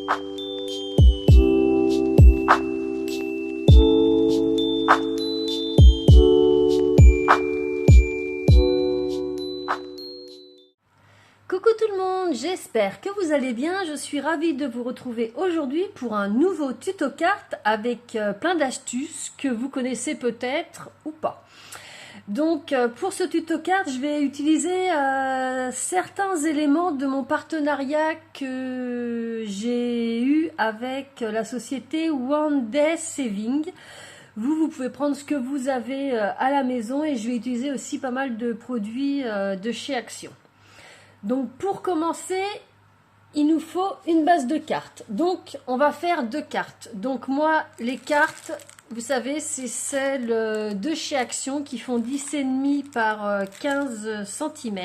Coucou tout le monde, j'espère que vous allez bien. Je suis ravie de vous retrouver aujourd'hui pour un nouveau tuto cartes avec plein d'astuces que vous connaissez peut-être ou pas. Donc pour ce tuto cartes, je vais utiliser certains éléments de mon partenariat que j'ai eu avec la société One Day Saving. Vous pouvez prendre ce que vous avez à la maison et je vais utiliser aussi pas mal de produits de chez Action. Donc pour commencer, il nous faut une base de cartes. Donc on va faire 2 cartes. Donc moi, les cartes, vous savez, c'est celles de chez Action qui font 10,5 par 15 cm.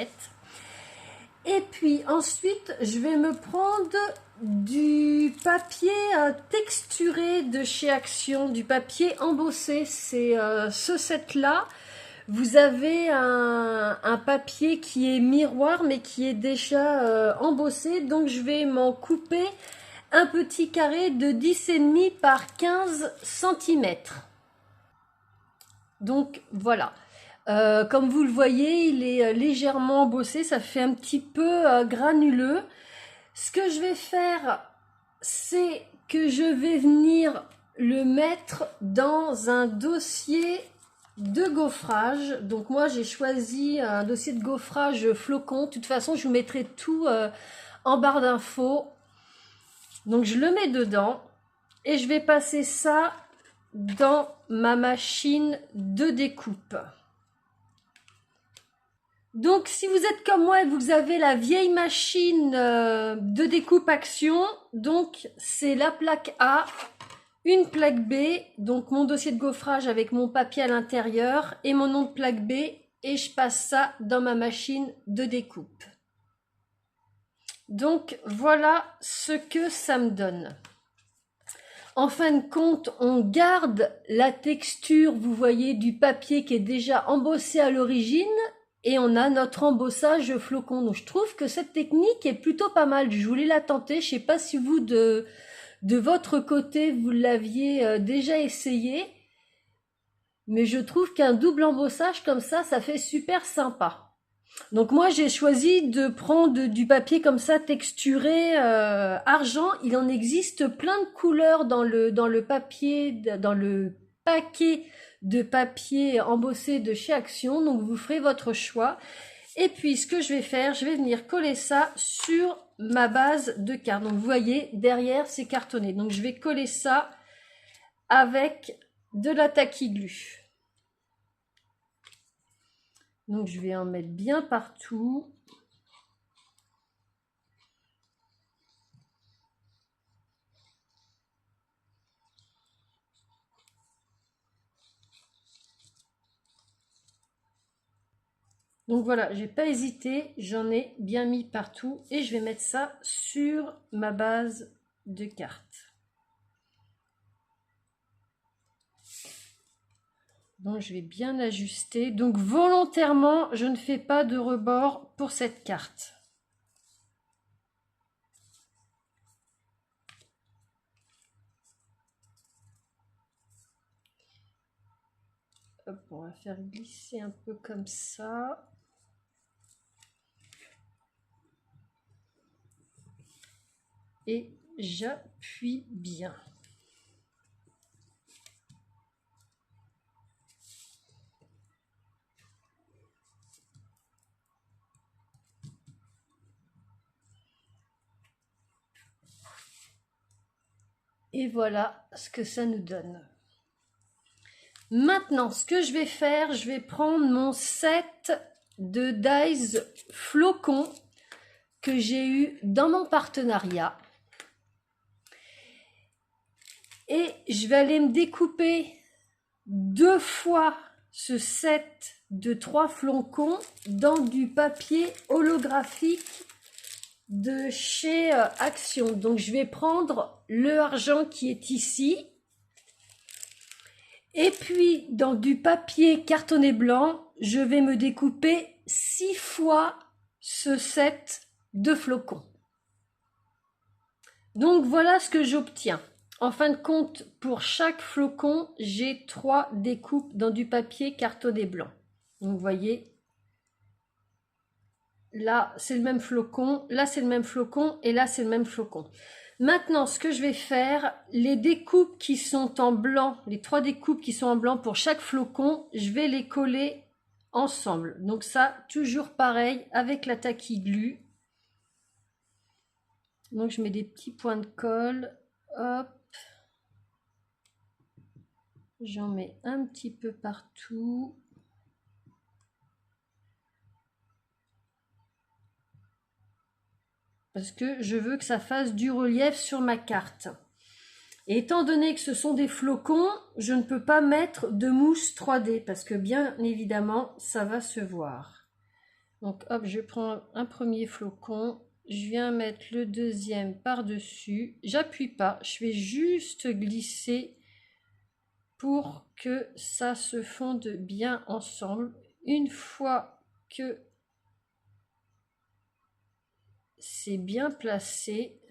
Et puis ensuite, je vais me prendre du papier texturé de chez Action, du papier embossé. C'est ce set-là. Vous avez un papier qui est miroir mais qui est déjà embossé, donc je vais m'en couper un petit carré de 10,5 par 15 cm. Donc voilà, comme vous le voyez, il est légèrement embossé, ça fait un petit peu granuleux. Ce que je vais faire, c'est que je vais venir le mettre dans un dossier de gaufrage. Donc moi j'ai choisi un dossier de gaufrage flocon. De toute façon je vous mettrai tout en barre d'infos. Donc je le mets dedans et je vais passer ça dans ma machine de découpe. Donc si vous êtes comme moi et que vous avez la vieille machine de découpe Action, donc c'est la plaque A, une plaque B, donc mon dossier de gaufrage avec mon papier à l'intérieur et mon nom de plaque B, et je passe ça dans ma machine de découpe. Donc voilà ce que ça me donne. En fin de compte, on garde la texture, vous voyez, du papier qui est déjà embossé à l'origine et on a notre embossage flocon. Donc je trouve que cette technique est plutôt pas mal. Je voulais la tenter, je sais pas si vous de votre côté, vous l'aviez déjà essayé, mais je trouve qu'un double embossage comme ça fait super sympa. Donc moi, j'ai choisi de prendre du papier comme ça, texturé argent. Il en existe plein de couleurs dans le papier, dans le paquet de papier embossé de chez Action. Donc vous ferez votre choix. Et puis ce que je vais faire, je vais venir coller ça sur ma base de cartes. Donc vous voyez, derrière c'est cartonné. Donc je vais coller ça avec de la taquiglu. Donc je vais en mettre bien partout. Donc voilà, j'ai pas hésité, j'en ai bien mis partout et je vais mettre ça sur ma base de cartes. Donc je vais bien ajuster. Donc volontairement, je ne fais pas de rebord pour cette carte. Hop, on va faire glisser un peu comme ça. Et j'appuie bien. Et voilà ce que ça nous donne. Maintenant, ce que je vais faire, je vais prendre mon set de dies flocons que j'ai eu dans mon partenariat. Et je vais aller me découper 2 fois ce set de 3 flocons dans du papier holographique de chez Action. Donc je vais prendre le argent qui est ici. Et puis dans du papier cartonné blanc, je vais me découper 6 fois ce set de flocons. Donc voilà ce que j'obtiens. En fin de compte, pour chaque flocon, j'ai 3 découpes dans du papier cartonné blanc. Donc vous voyez, là c'est le même flocon, là c'est le même flocon et là c'est le même flocon. Maintenant, ce que je vais faire, les découpes qui sont en blanc, les 3 découpes qui sont en blanc pour chaque flocon, je vais les coller ensemble. Donc ça, toujours pareil avec la tacky glue. Donc je mets des petits points de colle, hop, j'en mets un petit peu partout. Parce que je veux que ça fasse du relief sur ma carte. Et étant donné que ce sont des flocons, je ne peux pas mettre de mousse 3D parce que bien évidemment, ça va se voir. Donc hop, je prends un premier flocon, je viens mettre le deuxième par-dessus. J'appuie pas, je fais juste glisser pour que ça se fonde bien ensemble. Une fois que c'est bien placé,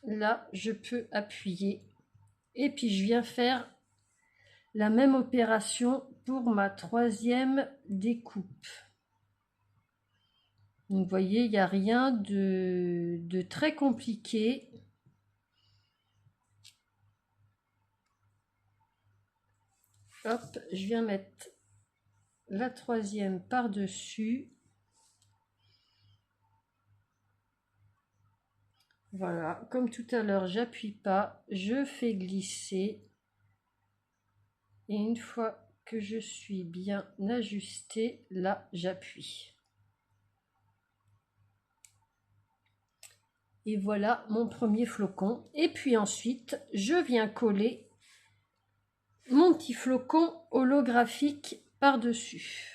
là, je peux appuyer et puis je viens faire la même opération pour ma troisième découpe. Donc, vous voyez, il n'y a rien de très compliqué. Hop, je viens mettre la troisième par-dessus. Voilà, comme tout à l'heure, j'appuie pas, je fais glisser. Et une fois que je suis bien ajustée, là, j'appuie. Et voilà mon premier flocon. Et puis ensuite, je viens coller mon petit flocon holographique par-dessus.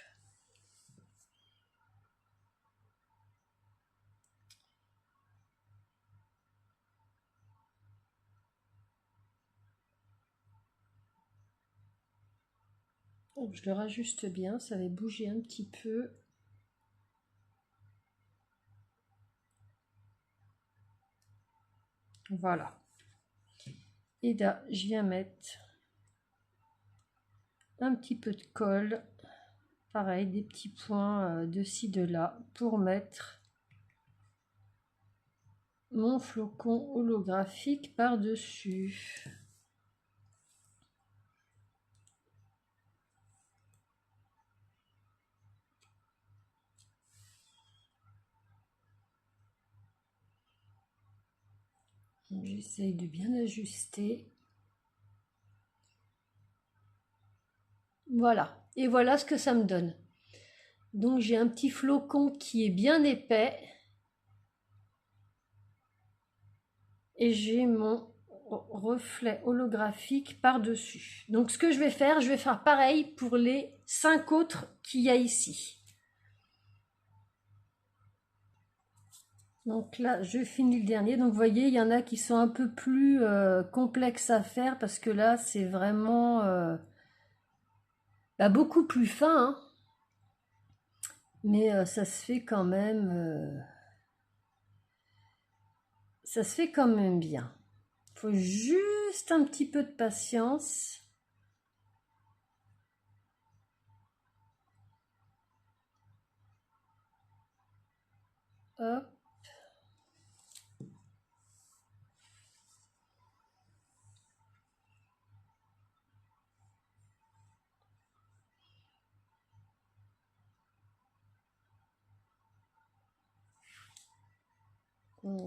Je le rajuste bien, ça va bouger un petit peu. Voilà. Et là, je viens mettre un petit peu de colle. Pareil, des petits points de ci, de là, pour mettre mon flocon holographique par-dessus. J'essaye de bien ajuster. Voilà. Et voilà ce que ça me donne. Donc j'ai un petit flocon qui est bien épais. Et j'ai mon reflet holographique par-dessus. Donc ce que je vais faire pareil pour les 5 autres qu'il y a ici. Donc là, je finis le dernier. Donc vous voyez, il y en a qui sont un peu plus complexes à faire parce que là, c'est vraiment beaucoup plus fin. Hein. Mais ça se fait quand même... ça se fait quand même bien. Il faut juste un petit peu de patience. Hop.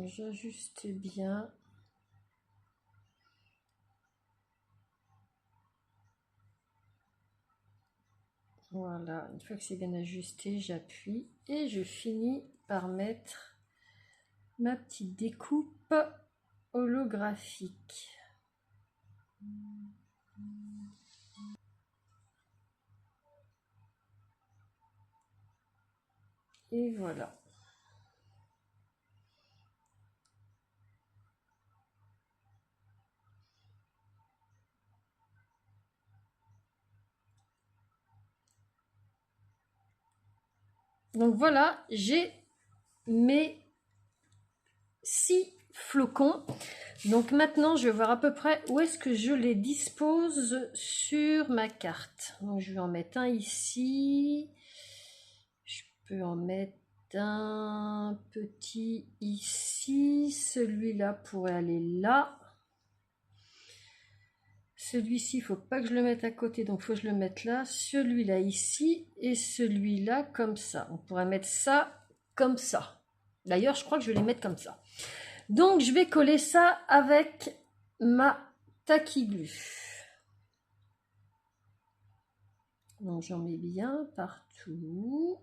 J'ajuste bien. Voilà, une fois que c'est bien ajusté, j'appuie et je finis par mettre ma petite découpe holographique. Et voilà. Donc voilà, j'ai mes 6 flocons. Donc maintenant, je vais voir à peu près où est-ce que je les dispose sur ma carte. Donc je vais en mettre un ici. Je peux en mettre un petit ici. Celui-là pourrait aller là. Celui-ci, il ne faut pas que je le mette à côté, donc il faut que je le mette là. Celui-là ici et celui-là comme ça. On pourrait mettre ça comme ça. D'ailleurs, je crois que je vais les mettre comme ça. Donc, je vais coller ça avec ma taquiglu. Donc, j'en mets bien partout.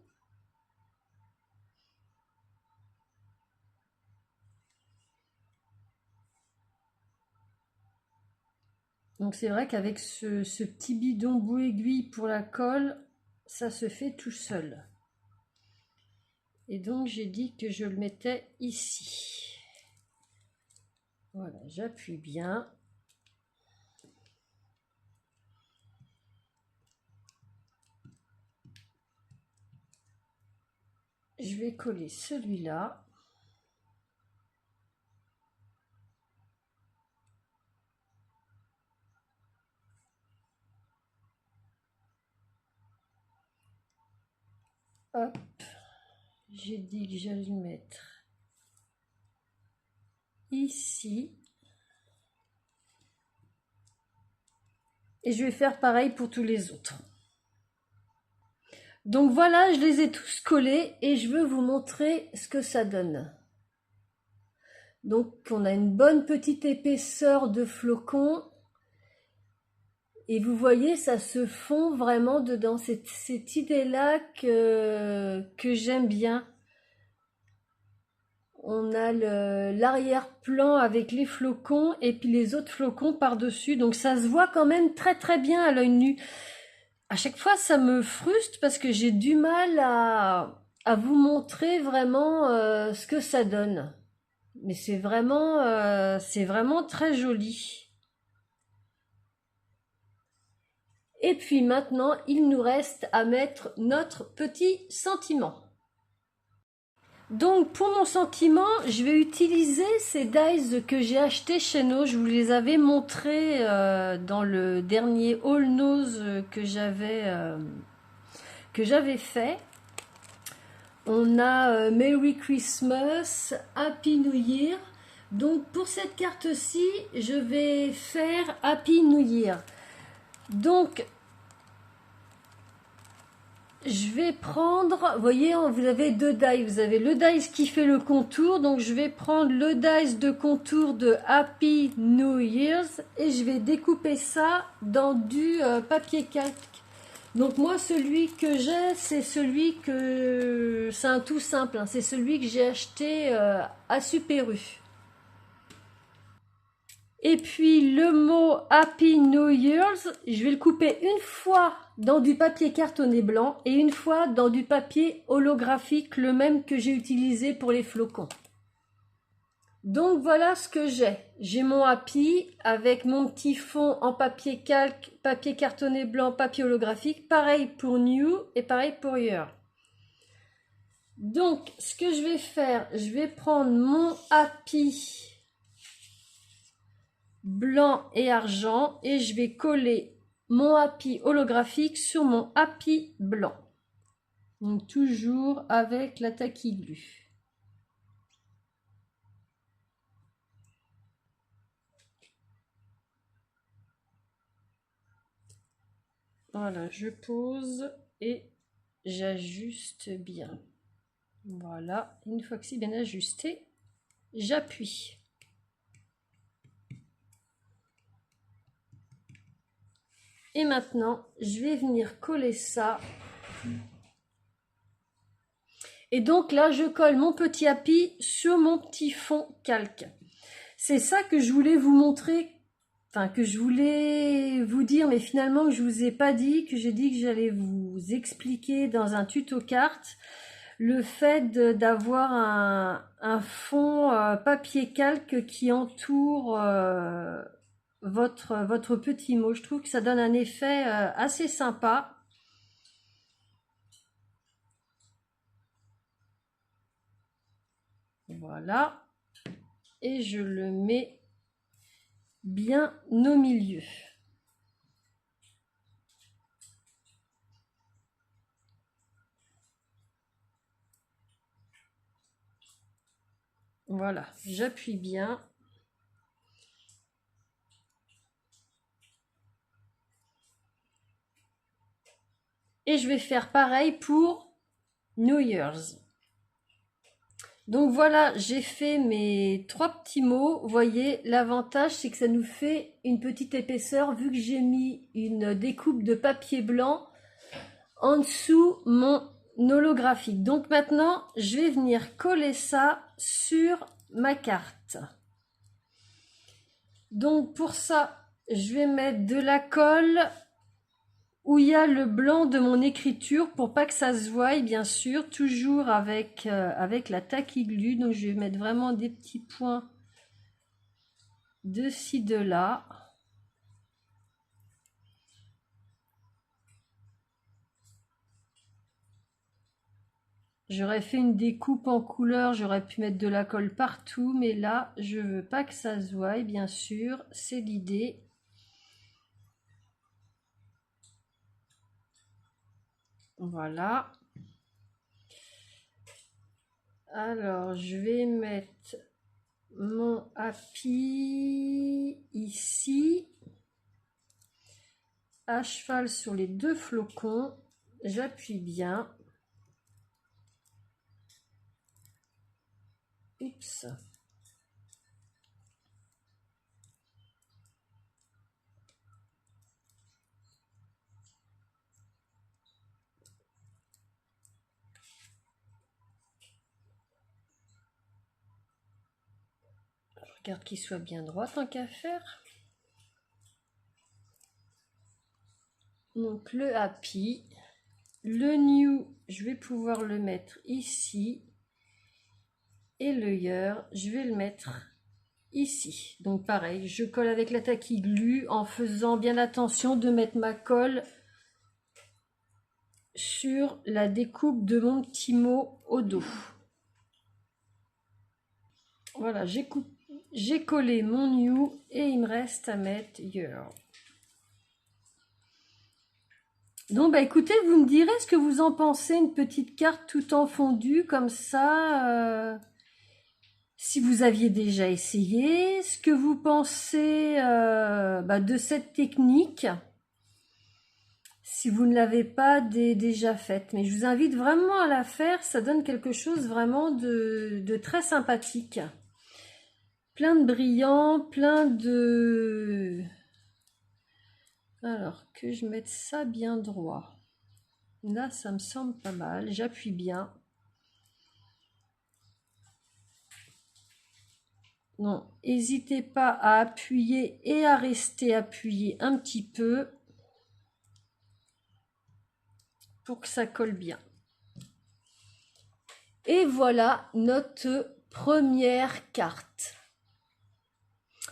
Donc, c'est vrai qu'avec ce petit bidon bout aiguille pour la colle, ça se fait tout seul. Et donc, j'ai dit que je le mettais ici. Voilà, j'appuie bien. Je vais coller celui-là. Hop, j'ai dit que j'allais le mettre ici. Et je vais faire pareil pour tous les autres. Donc voilà, je les ai tous collés et je veux vous montrer ce que ça donne. Donc on a une bonne petite épaisseur de flocons. Et vous voyez, ça se fond vraiment dedans. C'est cette idée-là que j'aime bien. On a l'arrière-plan avec les flocons et puis les autres flocons par-dessus. Donc ça se voit quand même très très bien à l'œil nu. À chaque fois, ça me frustre parce que j'ai du mal à vous montrer vraiment ce que ça donne. Mais c'est vraiment très joli. Et puis maintenant, il nous reste à mettre notre petit sentiment. Donc pour mon sentiment, je vais utiliser ces dies que j'ai achetés chez nous. Je vous les avais montrés dans le dernier All Nose que j'avais fait. On a Merry Christmas, Happy New Year. Donc pour cette carte-ci, je vais faire Happy New Year. Donc je vais prendre, vous voyez, vous avez deux dies. Vous avez le dice qui fait le contour. Donc je vais prendre le dice de contour de Happy New Year's et je vais découper ça dans du papier calque. Donc moi, celui que j'ai, c'est celui que... C'est un tout simple, hein, c'est celui que j'ai acheté à Super U. Et puis le mot Happy New Year's, je vais le couper une fois dans du papier cartonné blanc et une fois dans du papier holographique, le même que j'ai utilisé pour les flocons. Donc voilà ce que j'ai. J'ai mon Happy avec mon petit fond en papier calque, papier cartonné blanc, papier holographique. Pareil pour New et pareil pour Year. Donc ce que je vais faire, je vais prendre mon Happy blanc et argent et je vais coller mon Happy holographique sur mon Happy blanc. Donc toujours avec la taquiglu. Voilà, je pose et j'ajuste bien. Voilà, une fois que c'est bien ajusté, j'appuie. Et maintenant, je vais venir coller ça. Et donc là, je colle mon petit Happy sur mon petit fond calque. C'est ça que je voulais vous montrer, enfin que je voulais vous dire, mais finalement que je vous ai pas dit, que j'ai dit que j'allais vous expliquer dans un tuto carte. Le fait d'avoir un fond papier calque qui entoure votre petit mot. Je trouve que ça donne un effet assez sympa. Voilà. Et je le mets bien au milieu. Voilà, j'appuie bien. Et je vais faire pareil pour New Year's. Donc voilà, j'ai fait mes 3 petits mots. Vous voyez, l'avantage, c'est que ça nous fait une petite épaisseur vu que j'ai mis une découpe de papier blanc en dessous mon holographique. Donc maintenant, je vais venir coller ça sur ma carte. Donc pour ça, je vais mettre de la colle où il y a le blanc de mon écriture pour pas que ça se voie, bien sûr, toujours avec la Tacky Glue. Donc je vais mettre vraiment des petits points de ci, de là. J'aurais fait une découpe en couleur, j'aurais pu mettre de la colle partout, mais là, je veux pas que ça se voie, bien sûr, c'est l'idée. Voilà. Alors, je vais mettre mon happy ici, à cheval sur les 2 flocons, j'appuie bien. Oups. Je regarde qu'il soit bien droit tant qu'à faire. Donc le happy, le new, je vais pouvoir le mettre ici. Et le year, je vais le mettre ici. Donc pareil, je colle avec la Tacky Glue en faisant bien attention de mettre ma colle sur la découpe de mon petit mot au dos. Voilà, j'ai collé mon new et il me reste à mettre year. Donc bah écoutez, vous me direz ce que vous en pensez, une petite carte tout en fondu comme ça. Si vous aviez déjà essayé, ce que vous pensez de cette technique, si vous ne l'avez pas déjà faite. Mais je vous invite vraiment à la faire, ça donne quelque chose vraiment de très sympathique. Plein de brillants, plein de... Alors, que je mette ça bien droit. Là, ça me semble pas mal, j'appuie bien. Non, n'hésitez pas à appuyer et à rester appuyé un petit peu pour que ça colle bien. Et voilà notre première carte.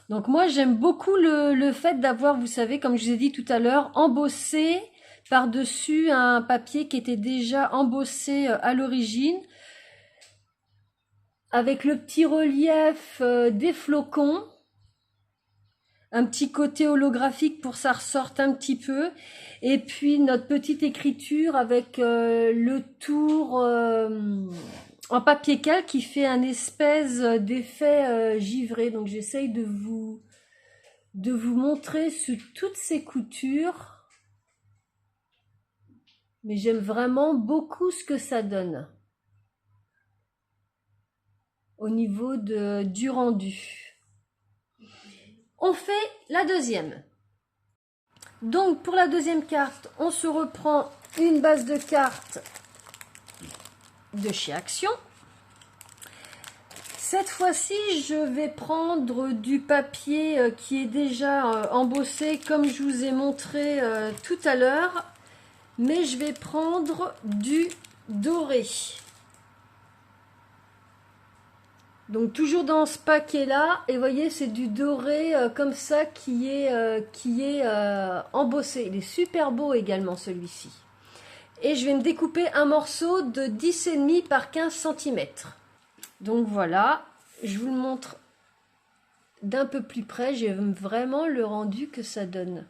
Donc moi j'aime beaucoup le fait d'avoir, vous savez, comme je vous ai dit tout à l'heure, embossé par-dessus un papier qui était déjà embossé à l'origine, avec le petit relief des flocons, un petit côté holographique pour que ça ressorte un petit peu, et puis notre petite écriture avec le tour en papier calque qui fait un espèce d'effet givré. Donc j'essaye de vous montrer sous toutes ces coutures, mais j'aime vraiment beaucoup ce que ça donne au niveau du rendu. On fait la deuxième. Donc pour la deuxième carte, on se reprend une base de cartes de chez Action. Cette fois-ci, je vais prendre du papier qui est déjà embossé comme je vous ai montré tout à l'heure, mais je vais prendre du doré. Donc toujours dans ce paquet là, et vous voyez c'est du doré comme ça qui est embossé. Il est super beau également celui-ci. Et je vais me découper un morceau de 10,5 par 15 cm. Donc voilà, je vous le montre d'un peu plus près. J'aime vraiment le rendu que ça donne.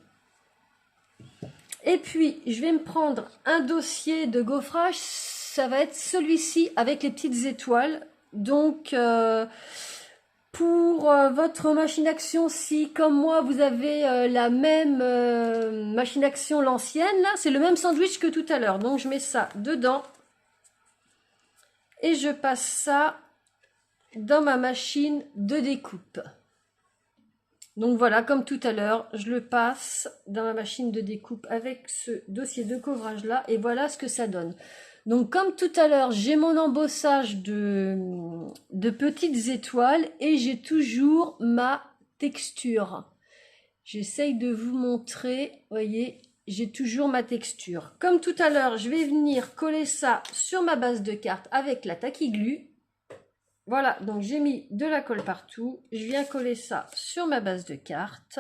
Et puis, je vais me prendre un dossier de gaufrage. Ça va être celui-ci avec les petites étoiles. Donc, pour votre machine action, si comme moi, vous avez la même machine action, l'ancienne, là, c'est le même sandwich que tout à l'heure. Donc, je mets ça dedans. Et je passe ça dans ma machine de découpe. Donc voilà, comme tout à l'heure, je le passe dans ma machine de découpe avec ce dossier de couvrage là et voilà ce que ça donne. Donc comme tout à l'heure, j'ai mon embossage de petites étoiles et j'ai toujours ma texture. J'essaye de vous montrer, voyez, j'ai toujours ma texture. Comme tout à l'heure, je vais venir coller ça sur ma base de carte avec la Tacky Glue. Voilà, donc j'ai mis de la colle partout. Je viens coller ça sur ma base de carte.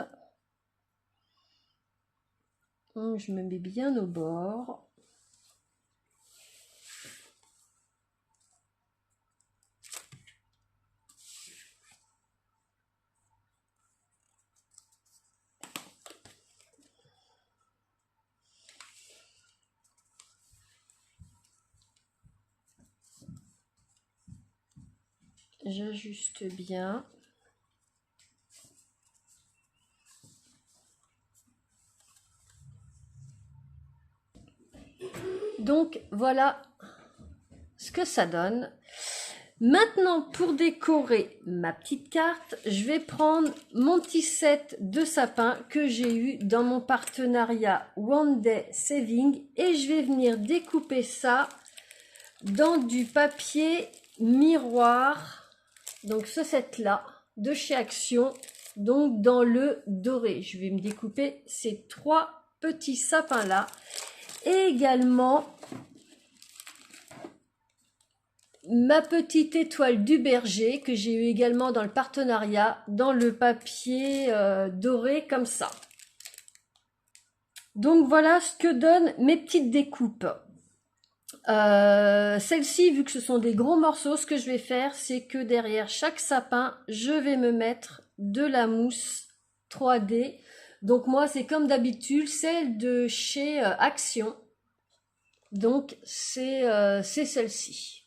Donc, je me mets bien au bord. J'ajuste bien. Donc voilà ce que ça donne. Maintenant, pour décorer ma petite carte, je vais prendre mon petit set de sapin que j'ai eu dans mon partenariat One Day Saving et je vais venir découper ça dans du papier miroir. Donc ce set là de chez Action, donc dans le doré. Je vais me découper ces 3 petits sapins là. Et également ma petite étoile du berger que j'ai eu également dans le partenariat dans le papier doré comme ça. Donc voilà ce que donnent mes petites découpes. Celles-ci, vu que ce sont des gros morceaux, ce que je vais faire, c'est que derrière chaque sapin, je vais me mettre de la mousse 3D. Donc moi, c'est comme d'habitude, celle de chez Action. Donc c'est celle-ci.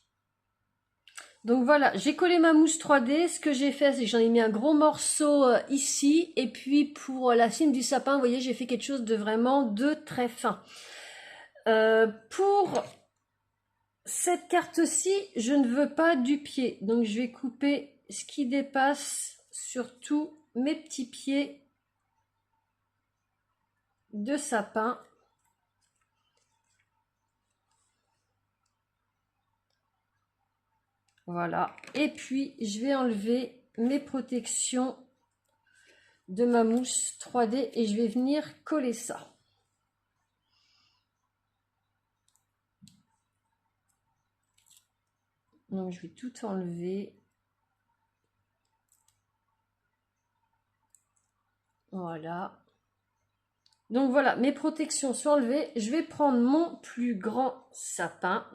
Donc voilà, j'ai collé ma mousse 3D. Ce que j'ai fait, c'est que j'en ai mis un gros morceau ici. Et puis pour la cime du sapin, vous voyez, j'ai fait quelque chose de vraiment très fin. Pour cette carte-ci, je ne veux pas du pied. Donc je vais couper ce qui dépasse surtout mes petits pieds de sapin. Voilà. Et puis, je vais enlever mes protections de ma mousse 3D et je vais venir coller ça. Donc, je vais tout enlever. Voilà. Donc, voilà, mes protections sont enlevées. Je vais prendre mon plus grand sapin.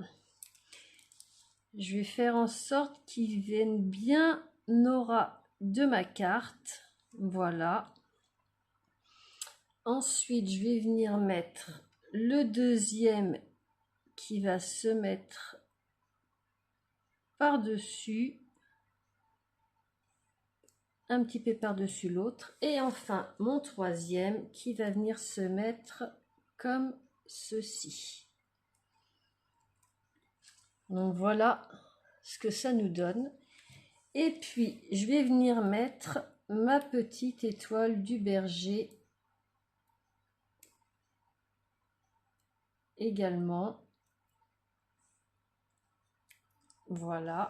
Je vais faire en sorte qu'il vienne bien au ras de ma carte. Voilà. Ensuite, je vais venir mettre le deuxième qui va se mettre par-dessus. Un petit peu par-dessus l'autre. Et enfin, mon troisième qui va venir se mettre comme ceci. Donc voilà ce que ça nous donne. Et puis, je vais venir mettre ma petite étoile du berger également. Voilà.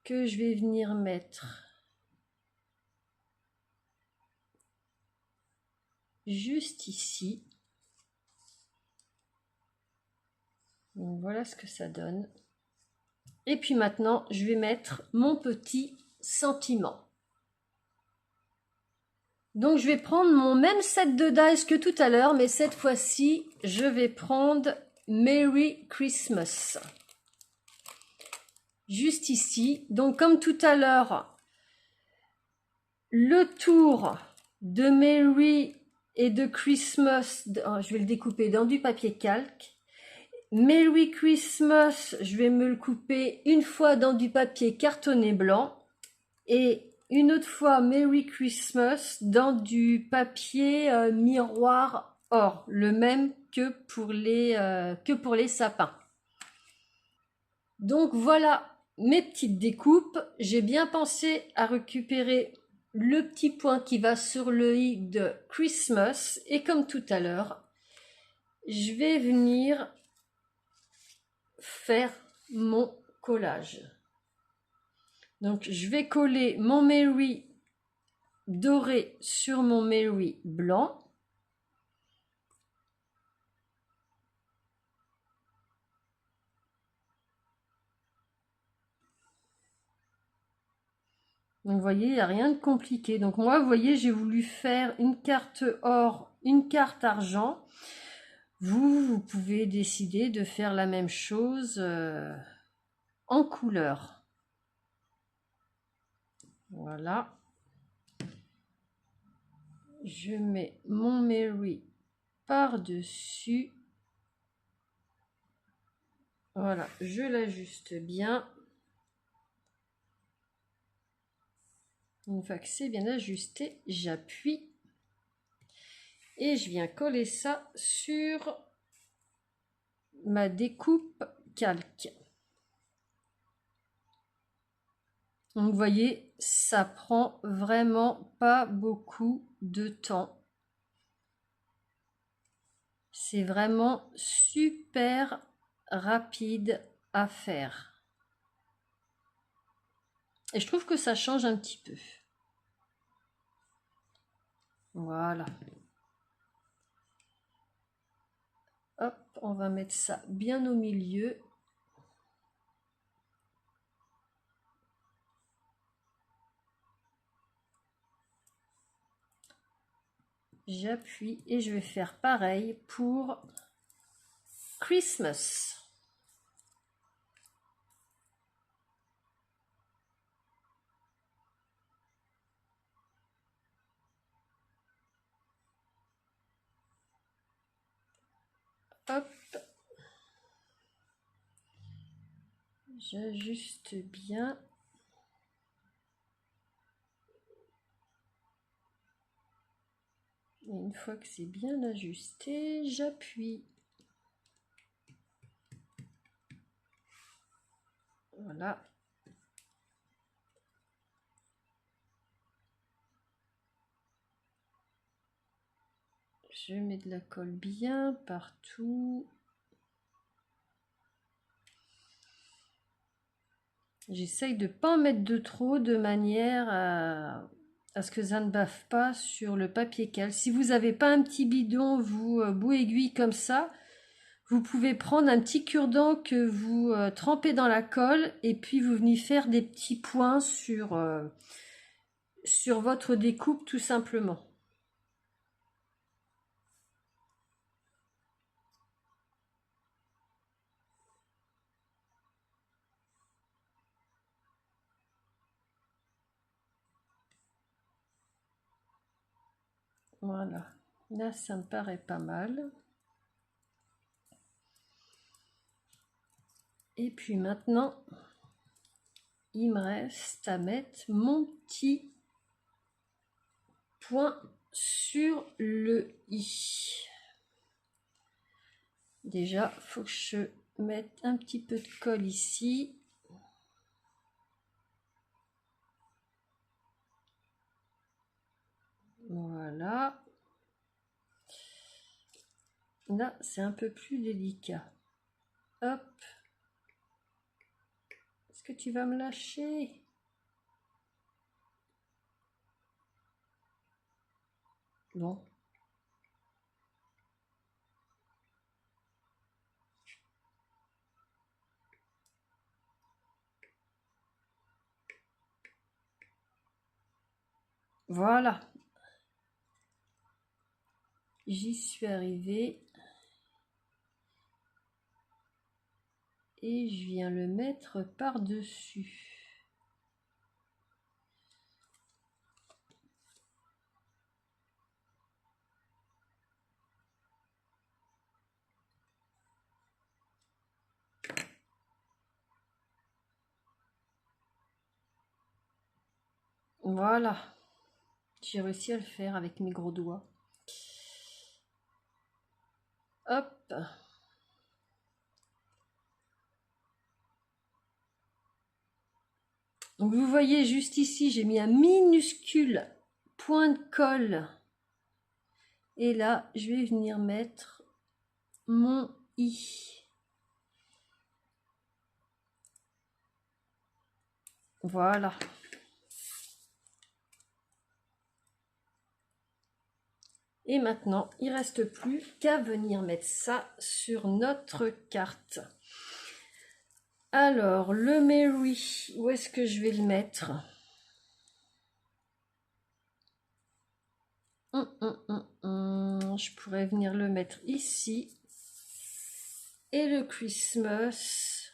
Que je vais venir mettre juste ici. Donc voilà ce que ça donne. Et puis maintenant, je vais mettre mon petit sentiment. Donc je vais prendre mon même set de dice que tout à l'heure, mais cette fois-ci, je vais prendre Merry Christmas. juste ici. Donc comme tout à l'heure, le tour de Merry et de Christmas, je vais le découper dans du papier calque. Merry Christmas, je vais me le couper une fois dans du papier cartonné blanc et une autre fois Merry Christmas dans du papier miroir or, le même que pour les sapins. Donc voilà mes petites découpes. J'ai bien pensé à récupérer le petit point qui va sur le i de Christmas et comme tout à l'heure, je vais venir faire mon collage. Donc je vais coller mon Merry doré sur mon Merry blanc. Donc vous voyez, il n'y a rien de compliqué. Donc moi, vous voyez, j'ai voulu faire une carte or, une carte argent. Vous pouvez décider de faire la même chose en couleur. Voilà. Je mets mon Merry par-dessus. Voilà, je l'ajuste bien. Une fois que c'est bien ajusté, j'appuie et je viens coller ça sur ma découpe calque. Donc vous voyez, ça prend vraiment pas beaucoup de temps. C'est vraiment super rapide à faire. Et je trouve que ça change un petit peu. Voilà. Hop, on va mettre ça bien au milieu. J'appuie et je vais faire pareil pour Christmas. Hop. J'ajuste bien. Et une fois que c'est bien ajusté, j'appuie. Voilà. Je mets de la colle bien partout. J'essaye de ne pas en mettre de trop de manière à ce que ça ne bave pas sur le papier cale. Si vous n'avez pas un petit bidon, vous bout aiguille comme ça, vous pouvez prendre un petit cure-dent que vous trempez dans la colle et puis vous venez faire des petits points sur votre découpe tout simplement. Voilà, là ça me paraît pas mal. Et puis maintenant, il me reste à mettre mon petit point sur le i. Déjà, il faut que je mette un petit peu de colle ici. Voilà. Là, c'est un peu plus délicat. Hop. Est-ce que tu vas me lâcher? Bon. Voilà. J'y suis arrivée. et je viens le mettre par-dessus. Voilà, j'ai réussi à le faire avec mes gros doigts. Hop. Donc vous voyez juste ici, j'ai mis un minuscule point de colle. Et là, je vais venir mettre mon i. Voilà. Et maintenant, il ne reste plus qu'à venir mettre ça sur notre carte. Alors, le Mary, où est-ce que je vais le mettre? Je pourrais venir le mettre ici. Et le Christmas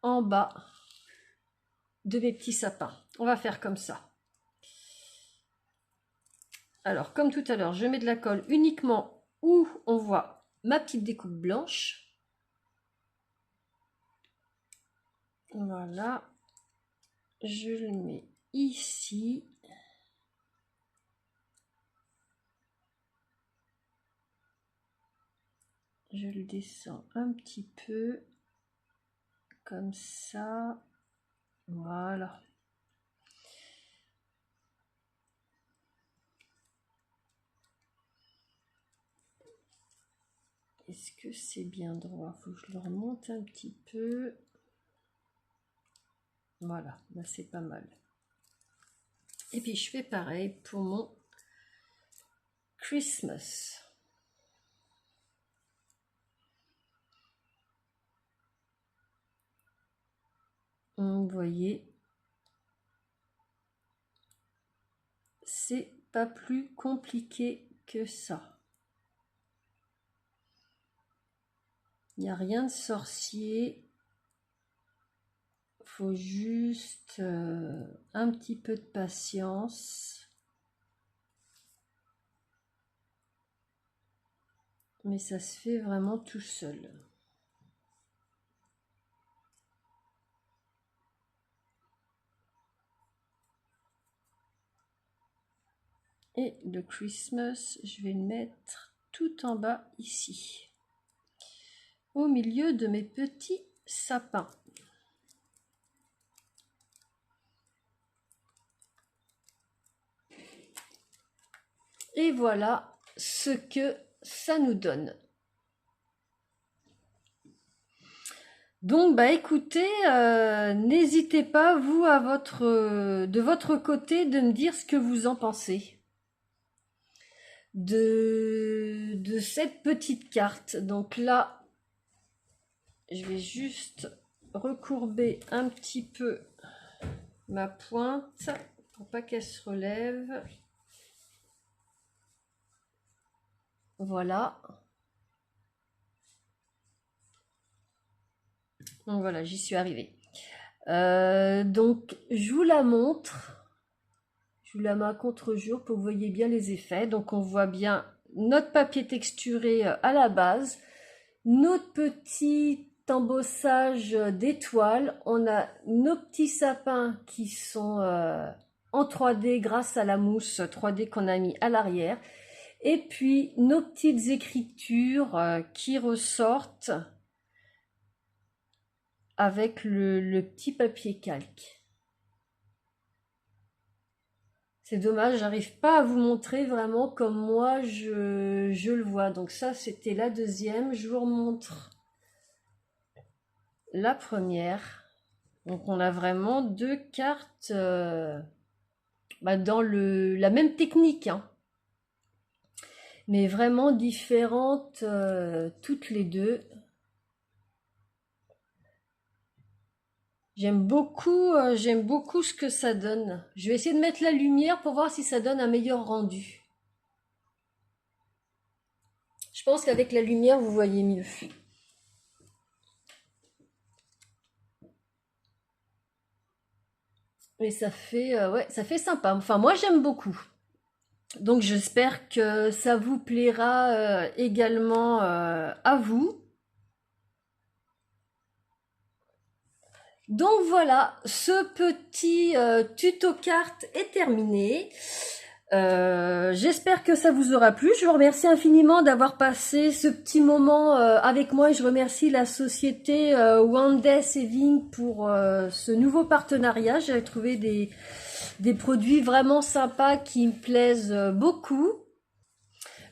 en bas de mes petits sapins. On va faire comme ça. Alors, comme tout à l'heure, je mets de la colle uniquement où on voit ma petite découpe blanche. Voilà. Je le mets ici. Je le descends un petit peu. Comme ça. Voilà. Est-ce que c'est bien droit? Faut que je le remonte un petit peu. Voilà, là c'est pas mal. Et puis je fais pareil pour mon Christmas. Vous voyez, c'est pas plus compliqué que ça. Il n'y a rien de sorcier. Faut juste un petit peu de patience. Mais ça se fait vraiment tout seul. Et le Christmas, je vais le mettre tout en bas ici. Au milieu de mes petits sapins. Et voilà ce que ça nous donne. Donc, bah écoutez, n'hésitez pas, vous, de votre côté, de me dire ce que vous en pensez de cette petite carte. Donc là, je vais juste recourber un petit peu ma pointe pour pas qu'elle se relève. Voilà. Donc voilà, j'y suis arrivée. Donc je vous la montre. Je vous la mets à contre-jour pour que vous voyez bien les effets. Donc on voit bien notre papier texturé à la base, notre petit embossage d'étoiles. On a nos petits sapins qui sont en 3D grâce à la mousse 3D qu'on a mis à l'arrière. Et puis nos petites écritures qui ressortent avec le petit papier calque. C'est dommage, j'arrive pas à vous montrer vraiment comme moi je le vois. Donc ça, c'était la deuxième. Je vous remontre la première. Donc on a vraiment deux cartes dans la même technique, hein, mais vraiment différentes toutes les deux. J'aime beaucoup ce que ça donne. Je vais essayer de mettre la lumière pour voir si ça donne un meilleur rendu. Je pense qu'avec la lumière, vous voyez mieux. Et ouais, ça fait sympa. Enfin, moi, j'aime beaucoup. Donc, j'espère que ça vous plaira également à vous. Donc voilà, ce petit tuto carte est terminé. J'espère que ça vous aura plu. Je vous remercie infiniment d'avoir passé ce petit moment avec moi. Et je remercie la société One Day Saving pour ce nouveau partenariat. J'ai trouvé des produits vraiment sympas qui me plaisent beaucoup.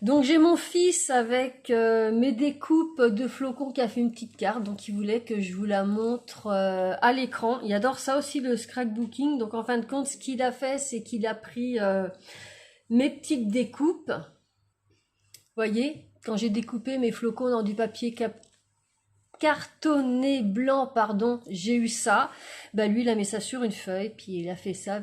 Donc j'ai mon fils avec mes découpes de flocons qui a fait une petite carte, donc il voulait que je vous la montre à l'écran. Il adore ça aussi, le scrapbooking. Donc en fin de compte, ce qu'il a fait, c'est qu'il a pris mes petites découpes. Vous voyez, quand j'ai découpé mes flocons dans du papier cartonné blanc, pardon, j'ai eu ça. Bah lui, il a mis ça sur une feuille, puis il a fait ça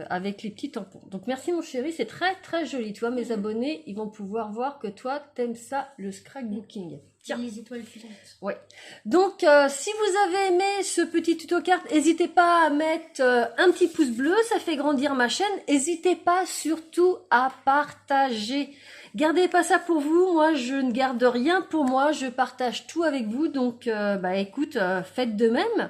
avec les petits tampons. Donc merci mon chéri, c'est très très joli. Tu vois, mes abonnés, ils vont pouvoir voir que toi, t'aimes ça, le scrapbooking. Tiens. Les étoiles filantes. Ouais. Donc, si vous avez aimé ce petit tuto carte, n'hésitez pas à mettre un petit pouce bleu, ça fait grandir ma chaîne. N'hésitez pas surtout à partager. Gardez pas ça pour vous, moi je ne garde rien pour moi, je partage tout avec vous. Donc, bah écoute, faites de même.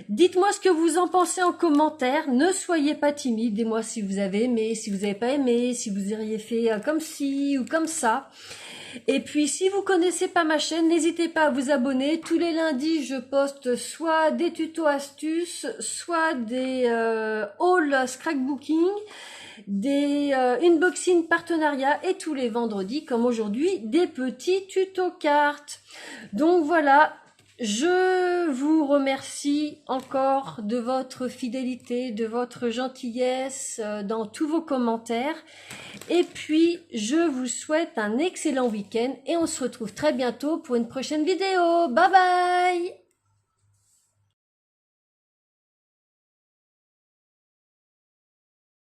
Dites-moi ce que vous en pensez en commentaire, ne soyez pas timide, dites-moi si vous avez aimé, si vous n'avez pas aimé, si vous auriez fait comme ci ou comme ça. Et puis si vous connaissez pas ma chaîne, n'hésitez pas à vous abonner. Tous les lundis, je poste soit des tutos astuces, soit des hauls scrapbooking, des unboxing partenariats et tous les vendredis, comme aujourd'hui, des petits tutos cartes. Donc voilà. Je vous remercie encore de votre fidélité, de votre gentillesse dans tous vos commentaires. Et puis, je vous souhaite un excellent week-end et on se retrouve très bientôt pour une prochaine vidéo. Bye bye!